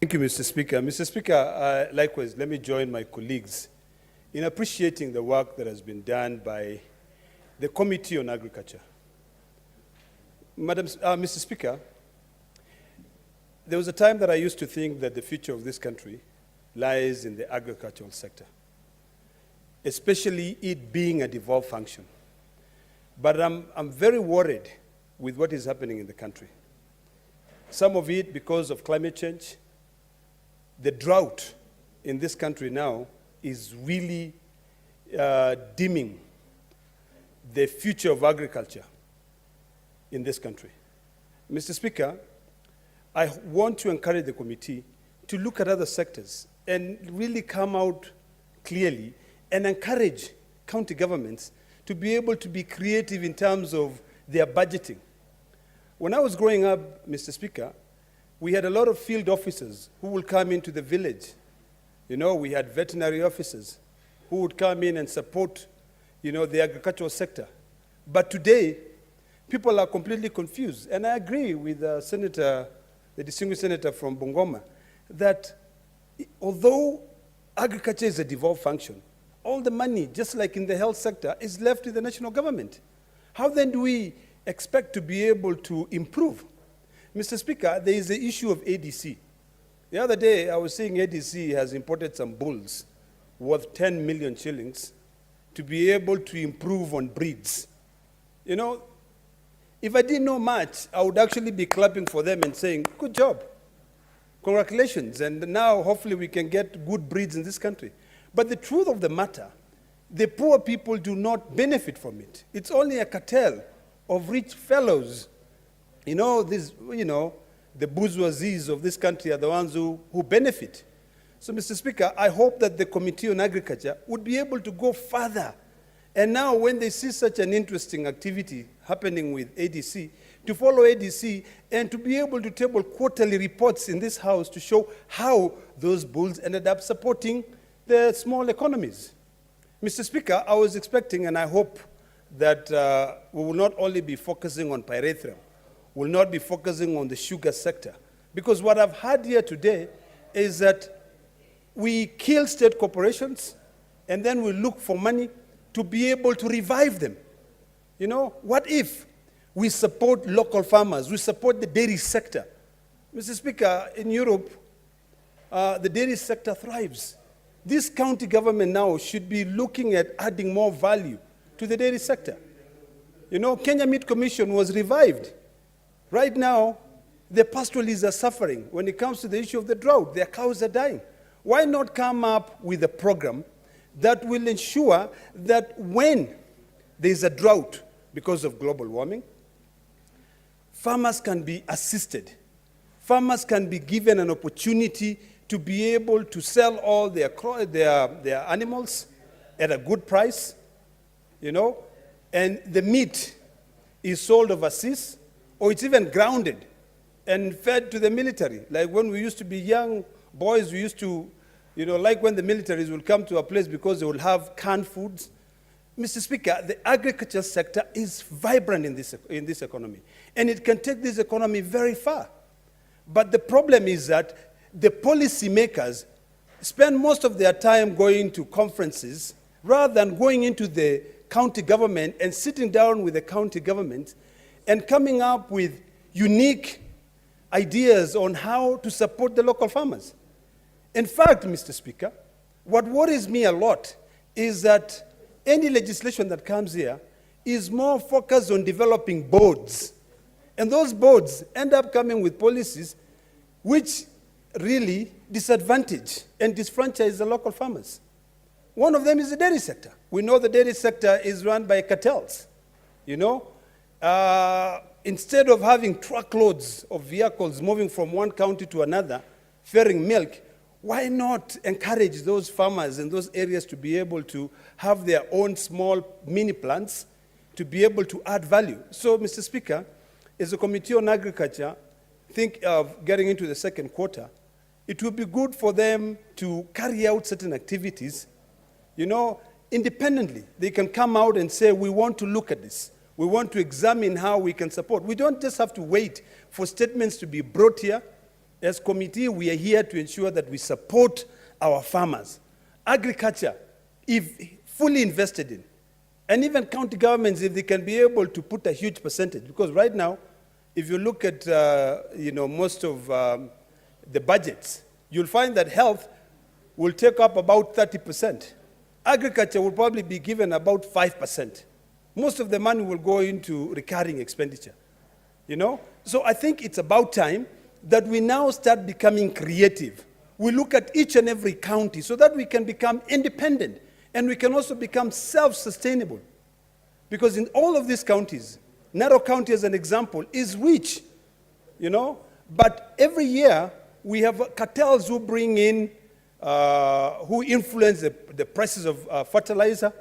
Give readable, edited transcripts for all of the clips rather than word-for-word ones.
Thank you, Mr. Speaker. Mr. Speaker, likewise, let me join my colleagues in appreciating the work that has been done by the Committee on Agriculture. Mr. Speaker, there was a time that I used to think that the future of this country lies in the agricultural sector, especially it being a devolved function. But I'm very worried with what is happening in the country. Some of it because of climate change. The drought in this country now is really dimming the future of agriculture in this country. Mr. Speaker, I want to encourage the committee to look at other sectors and really come out clearly and encourage county governments to be able to be creative in terms of their budgeting. When I was growing up, Mr. Speaker, we had a lot of field officers who would come into the village. You know, we had veterinary officers who would come in and support, the agricultural sector. But today, people are completely confused. And I agree with the distinguished senator from Bungoma, that although agriculture is a devolved function, all the money, just like in the health sector, is left with the national government. How then do we expect to be able to improve? Mr. Speaker, there is the issue of ADC. The other day, I was saying ADC has imported some bulls worth 10 million shillings to be able to improve on breeds. If I didn't know much, I would actually be clapping for them and saying, good job, congratulations, and now hopefully we can get good breeds in this country. But the truth of the matter, the poor people do not benefit from it. It's only a cartel of rich fellows. The bourgeoisies of this country are the ones who benefit. So, Mr. Speaker, I hope that the Committee on Agriculture would be able to go further. And now when they see such an interesting activity happening with ADC, to follow ADC and to be able to table quarterly reports in this House to show how those bulls ended up supporting the small economies. Mr. Speaker, I was expecting, and I hope that we will not only be focusing on pyrethrum, will not be focusing on the sugar sector. Because what I've heard here today is that we kill state corporations and then we look for money to be able to revive them. What if we support local farmers, we support the dairy sector? Mr. Speaker, in Europe, the dairy sector thrives. This county government now should be looking at adding more value to the dairy sector. Kenya Meat Commission was revived. Right now, the pastoralists are suffering when it comes to the issue of the drought. Their cows are dying. Why not come up with a program that will ensure that when there's a drought because of global warming, farmers can be assisted. Farmers can be given an opportunity to be able to sell all their animals at a good price, and the meat is sold overseas, or it's even grounded and fed to the military. Like when we used to be young boys, we used to, like when the militaries will come to a place because they will have canned foods. Mr. Speaker, the agriculture sector is vibrant in this economy, and it can take this economy very far. But the problem is that the policymakers spend most of their time going to conferences rather than going into the county government and sitting down with the county government and coming up with unique ideas on how to support the local farmers. In fact, Mr. Speaker, what worries me a lot is that any legislation that comes here is more focused on developing boards. And those boards end up coming with policies which really disadvantage and disfranchise the local farmers. One of them is the dairy sector. We know the dairy sector is run by cartels, Instead of having truckloads of vehicles moving from one county to another, ferrying milk, why not encourage those farmers in those areas to be able to have their own small mini plants to be able to add value? So, Mr. Speaker, as a Committee on Agriculture, think of getting into the second quarter, it would be good for them to carry out certain activities, independently. They can come out and say, we want to look at this. We want to examine how we can support. We don't just have to wait for statements to be brought here as committee, we are here to ensure that we support our farmers. Agriculture, if fully invested in, and even county governments, if they can be able to put a huge percentage, because right now, if you look at most of the budgets, you'll find that health will take up about 30%. Agriculture will probably be given about 5%. Most of the money will go into recurring expenditure. So I think it's about time that we now start becoming creative. We look at each and every county so that we can become independent and we can also become self-sustainable. Because in all of these counties, Narok County as an example is rich, but every year we have cartels who bring in, who influence the prices of fertilizer,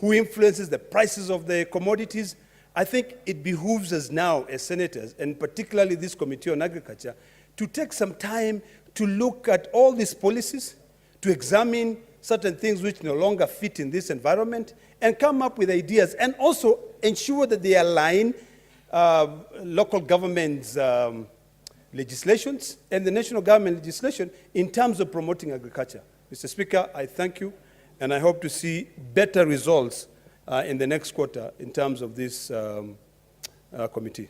who influences the prices of the commodities. I think it behooves us now as senators, and particularly this Committee on Agriculture, to take some time to look at all these policies, to examine certain things which no longer fit in this environment, and come up with ideas, and also ensure that they align local governments' legislations and the national government legislation in terms of promoting agriculture. Mr. Speaker, I thank you, and I hope to see better results in the next quarter in terms of this committee.